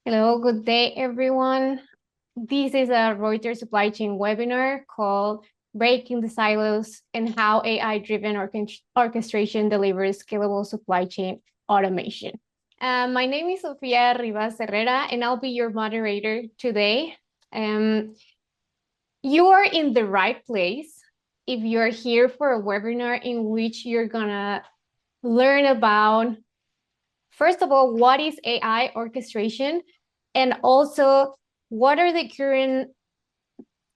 Hello, good day, everyone. This is a Reuters supply chain webinar called Breaking the Silos and How AI-driven orchestration delivers scalable supply chain automation. My name is Sofia Rivas Herrera, and I'll be your moderator today. You are in the right place if you're here for a webinar in which you're gonna learn about, first of all, what is AI orchestration? And also, what are the current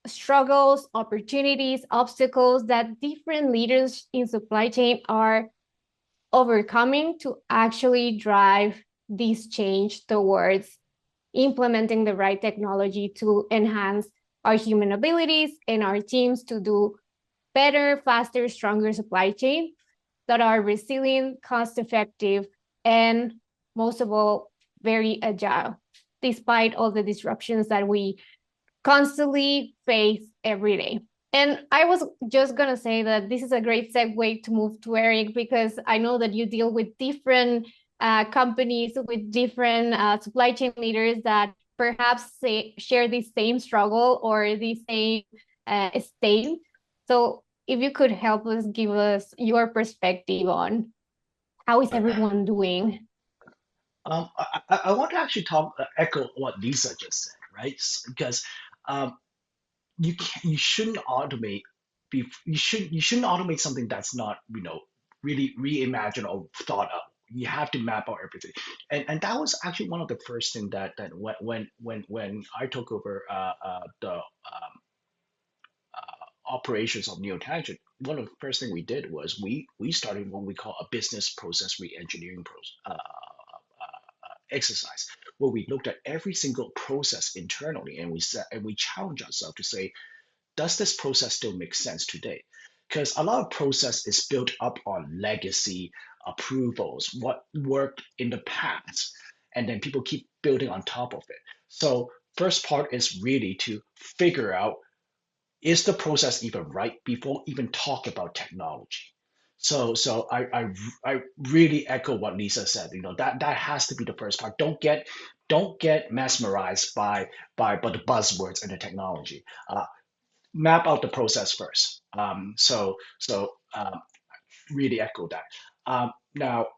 struggles, opportunities, obstacles that different leaders in supply chain are overcoming to actually drive this change towards implementing the right technology to enhance our human abilities and our teams to do better, faster, stronger supply chain that are resilient, cost effective, and most of all, very agile, despite all the disruptions that we constantly face every day. And I was just going to say that this is a great segue to move to Eric, because I know that you deal with different companies, with different supply chain leaders that perhaps share the same struggle or the same state. So if you could help us, give us your perspective on how is everyone doing? I want to actually echo what Lisa just said, right? Because um, you shouldn't automate, you shouldn't automate something that's not really reimagined or thought up. You have to map out everything, and that was actually one of the first thing that when I took over the operations of Neotangent, one of the first thing we did was we started what we call a business process re-engineering exercise, where we looked at every single process internally, and we challenged ourselves to say, does this process still make sense today? Because a lot of process is built up on legacy approvals, what worked in the past, and then people keep building on top of it. So first part is really to figure out, is the process even right before even talk about technology? So I really echo what Lisa said. That has to be the first part. Don't get mesmerized by the buzzwords and the technology. Map out the process first. Really echo that. Now,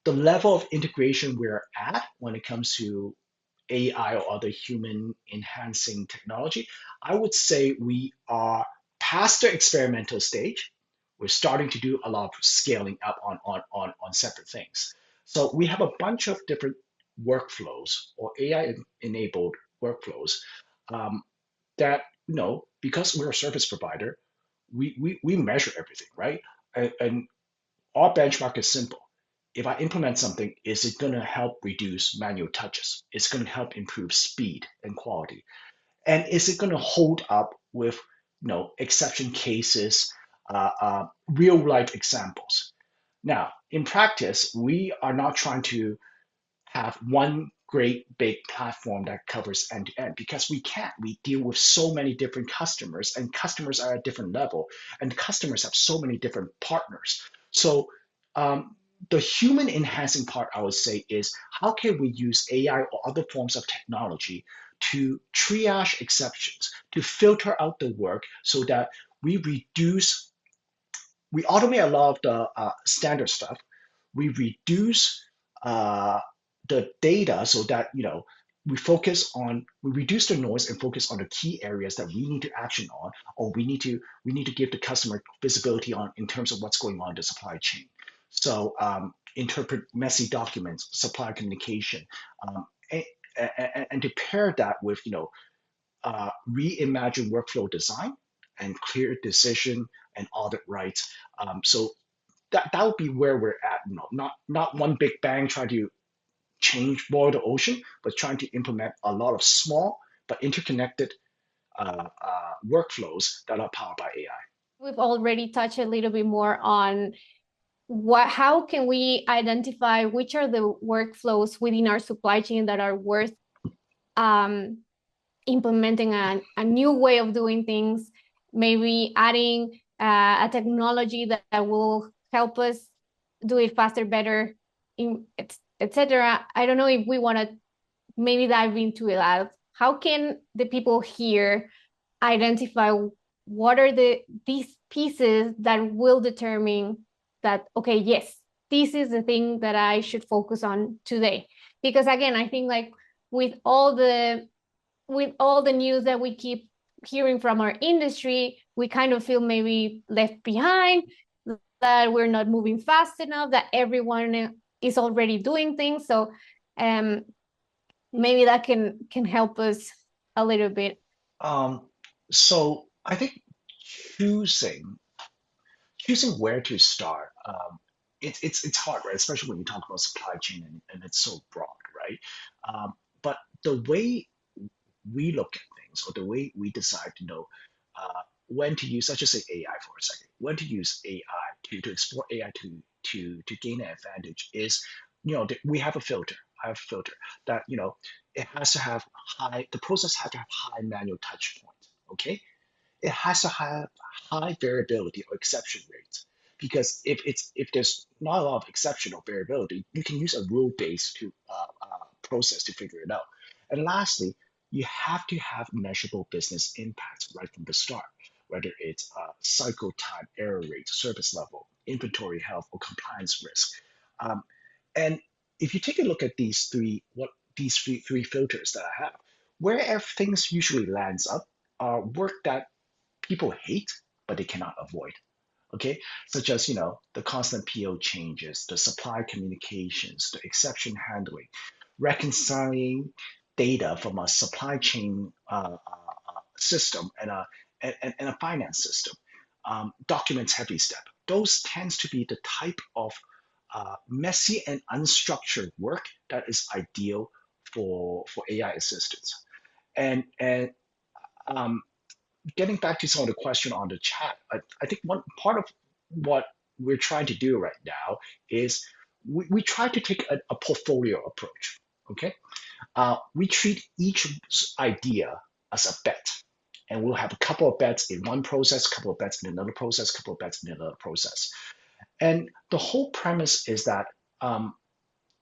the level of integration we're at when it comes to AI or other human enhancing technology, I would say we are past the experimental stage. We're starting to do a lot of scaling up on separate things. So we have a bunch of different workflows or AI enabled workflows um, that, because we're a service provider, we measure everything, right? And our benchmark is simple. If I implement something, is it going to help reduce manual touches? It's going to help improve speed and quality. And is it going to hold up with exception cases, real life examples? Now, in practice, we are not trying to have one great big platform that covers end to end, because we can't. We deal with so many different customers, and customers are at a different level, and customers have so many different partners. So the human enhancing part, I would say, is how can we use AI or other forms of technology to triage exceptions, to filter out the work so that we reduce, we automate a lot of the standard stuff. We reduce uh, the data so that we reduce the noise and focus on the key areas that we need to action on, or we need to give the customer visibility on in terms of what's going on in the supply chain. So interpret messy documents, supplier communication, and, and to pair that with reimagine workflow design and clear decision and audit rights. So that would be where we're at. Not one big bang trying to boil the ocean, but trying to implement a lot of small but interconnected workflows that are powered by AI. We've already touched a little bit more on how can we identify which are the workflows within our supply chain that are worth um, implementing a new way of doing things, maybe adding a technology that will help us do it faster, better, etc. I don't know if we want to maybe dive into that. How can the people here identify what are these pieces that will determine that, okay, yes, this is the thing that I should focus on today? Because again, I think like with all the with all the news that we keep hearing from our industry, we kind of feel maybe left behind, that we're not moving fast enough, that everyone is already doing things. So um, maybe that can help us a little bit. Um, so I think choosing choosing where to start, it's hard, right? Especially when you talk about supply chain and it's so broad, right? But the way we look at things, or the way we decide to know when to use, let's just say AI for a second, when to use AI to explore AI to gain an advantage is, we have a filter. I have a filter that, it has to have the process has to have high manual touch points. Okay, it has to have high variability or exception rates, because if there's not a lot of exception or variability, you can use a rule based to process to figure it out. And lastly, you have to have measurable business impacts right from the start, whether it's cycle time, error rate, service level, inventory health, or compliance risk. Um, and if you take a look at these three filters that I have, where things usually lands up are work that people hate, but they cannot avoid. Okay, such as the constant PO changes, the supply communications, the exception handling, reconciling data from a supply chain system and a finance system. Documents heavy step. Those tends to be the type of messy and unstructured work that is ideal for AI assistance. And um, getting back to some of the question on the chat, I think one part of what we're trying to do right now is we try to take a portfolio approach. Okay, we treat each idea as a bet, and we'll have a couple of bets in one process, couple of bets in another process, couple of bets in another process. And the whole premise is that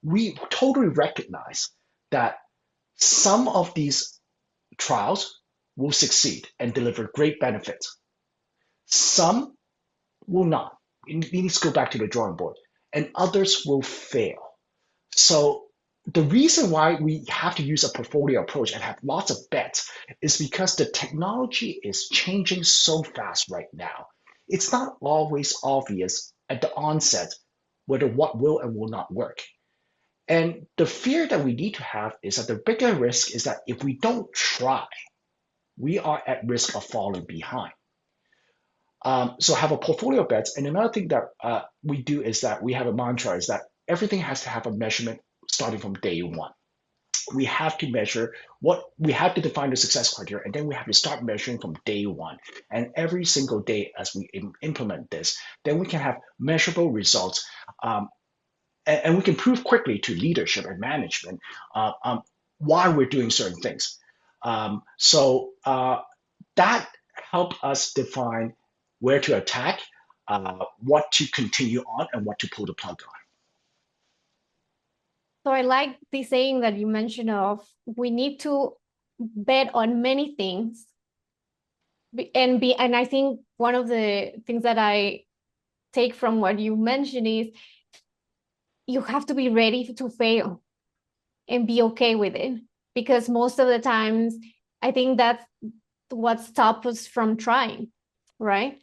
we totally recognize that some of these trials will succeed and deliver great benefits. Some will not. It needs to go back to the drawing board, and others will fail. So the reason why we have to use a portfolio approach and have lots of bets is because the technology is changing so fast right now. It's not always obvious at the onset whether what will and will not work. And the fear that we need to have is that the bigger risk is that if we don't try, we are at risk of falling behind. So have a portfolio of bets. And another thing that we do is that we have a mantra is that everything has to have a measurement starting from day one. We have to measure we have to define the success criteria, and then we have to start measuring from day one. And every single day as we implement this, then we can have measurable results. And we can prove quickly to leadership and management why we're doing certain things. So that help us define where to attack, what to continue on, and what to pull the plug on. So I like the saying that you mentioned of we need to bet on many things and I think one of the things that I take from what you mentioned is you have to be ready to fail and be okay with it, because most of the times I think that's what stops us from trying, right?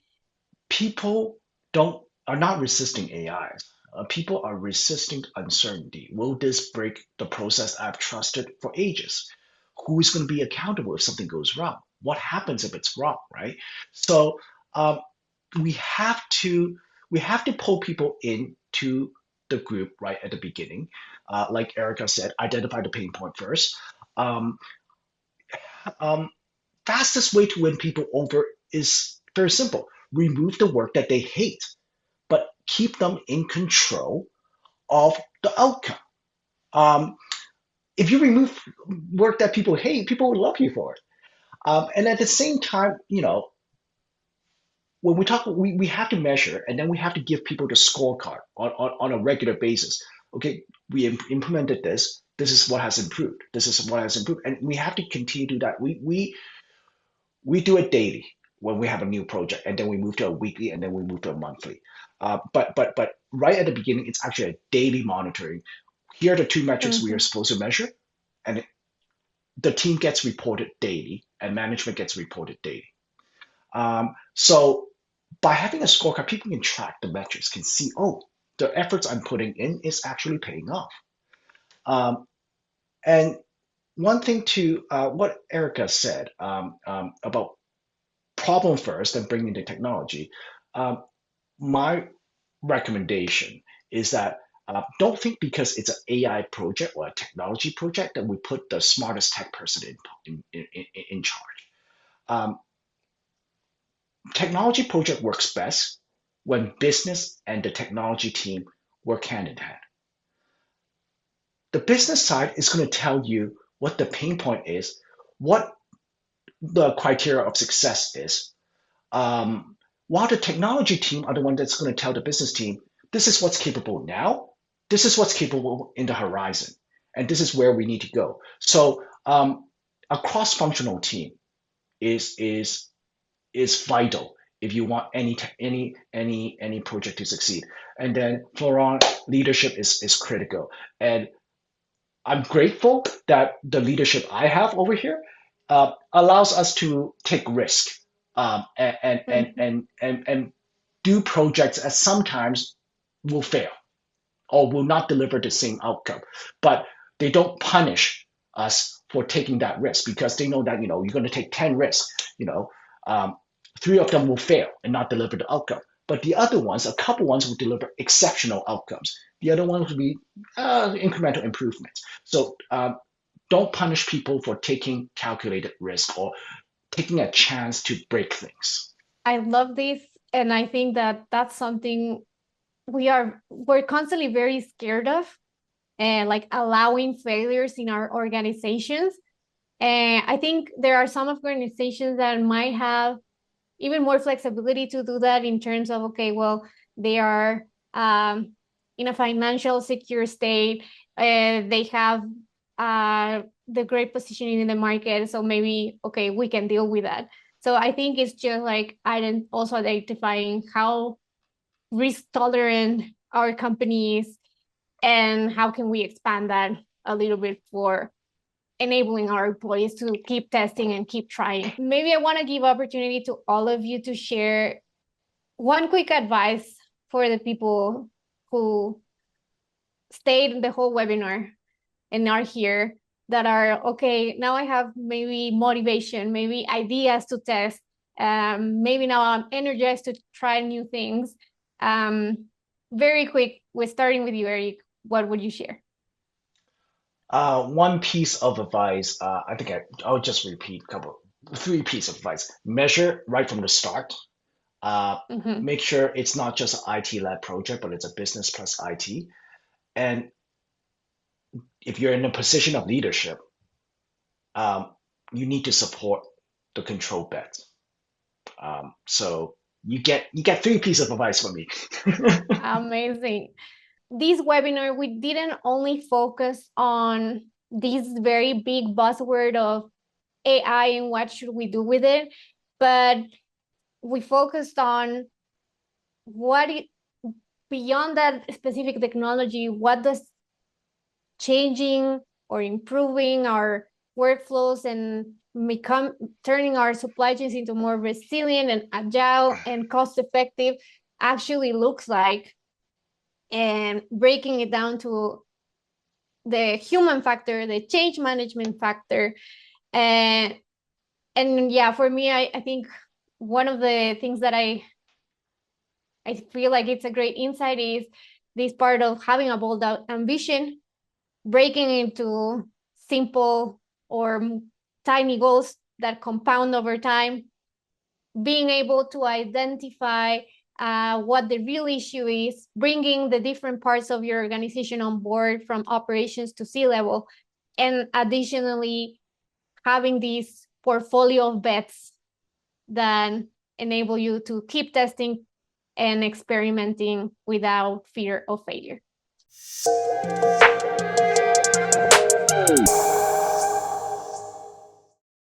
People don't are not resisting AIs. People are resisting uncertainty. Will this break the process I've trusted for ages? Who is going to be accountable if something goes wrong? What happens if it's wrong, right? So um, we have to we have to pull people into the group right at the beginning. Like Erica said, identify the pain point first. Um, um, Fastest way to win people over is very simple. Remove the work that they hate, but keep them in control of the outcome. Um, if you remove work that people hate, people will love you for it. And at the same time, when we talk, we have to measure, and then we have to give people the scorecard on a regular basis. Okay, we implemented this. this is what has improved. This is what has improved, and we have to continue to do that. We do it daily when we have a new project, and then we move to a weekly, and then we move to a monthly. But right at the beginning, it's actually a daily monitoring. Here are the two metrics we are Mhm. supposed to measure, and the team gets reported daily, and management gets reported daily. So by having a scorecard, people can track the metrics, can see, oh, the efforts I'm putting in is actually paying off. And one thing to what Erica said about problem first and bringing the technology. Um, my recommendation is that don't think because it's an AI project or a technology project that we put the smartest tech person in charge. Um, Technology project works best when business and the technology team work hand in hand. The business side is going to tell you what the pain point is, what the criteria of success is, while the technology team are the one that's going to tell the business team, this is what's capable now, this is what's capable in the horizon, and this is where we need to go. So a cross-functional team is is is vital if you want any project to succeed. And then Florent, leadership is critical. And I'm grateful that the leadership I have over here allows us to take risk Mhm. and do projects that sometimes will fail or will not deliver the same outcome. But they don't punish us for taking that risk because they know that you're going to take 10 risks. You know, um, three of them will fail and not deliver the outcome. But the other ones, a couple ones will deliver exceptional outcomes. The other ones will be incremental improvements. So don't punish people for taking calculated risk or taking a chance to break things. I love this, and I think that that's something we're constantly very scared of, and like allowing failures in our organizations. And I think there are some organizations that might have even more flexibility to do that in terms of, okay, well, they are in a financial secure state, they have the great positioning in the market, so maybe, okay, we can deal with that. So I think it's just like also identifying how risk tolerant our company is, and how can we expand that a little bit for enabling our employees to keep testing and keep trying. Maybe I want to give opportunity to all of you to share one quick advice for the people who stayed the whole webinar and are here, that are, okay, now I have maybe motivation, maybe ideas to test, maybe now I'm energized to try new things. Very quick, we're starting with you, Eric. What would you share? One piece of advice, I think I'll just repeat three pieces of advice. Measure right from the start. Uh, Mm-hmm. Make sure it's not just an IT-led project, but it's a business plus IT. And if you're in a position of leadership, um, you need to support the control bets. So you get three pieces of advice from me. Amazing. This webinar, we didn't only focus on this very big buzzword of AI and what should we do with it, but we focused on what it, beyond that specific technology, what does changing or improving our workflows and become turning our supply chains into more resilient and agile and cost effective actually looks like, and breaking it down to the human factor, the change management factor. And yeah, for me, I think one of the things that I feel like it's a great insight is this part of having a bold ambition, breaking into simple or tiny goals that compound over time, being able to identify what the real issue is, bringing the different parts of your organization on board from operations to C-level, and additionally, having this portfolio of bets that enable you to keep testing and experimenting without fear of failure.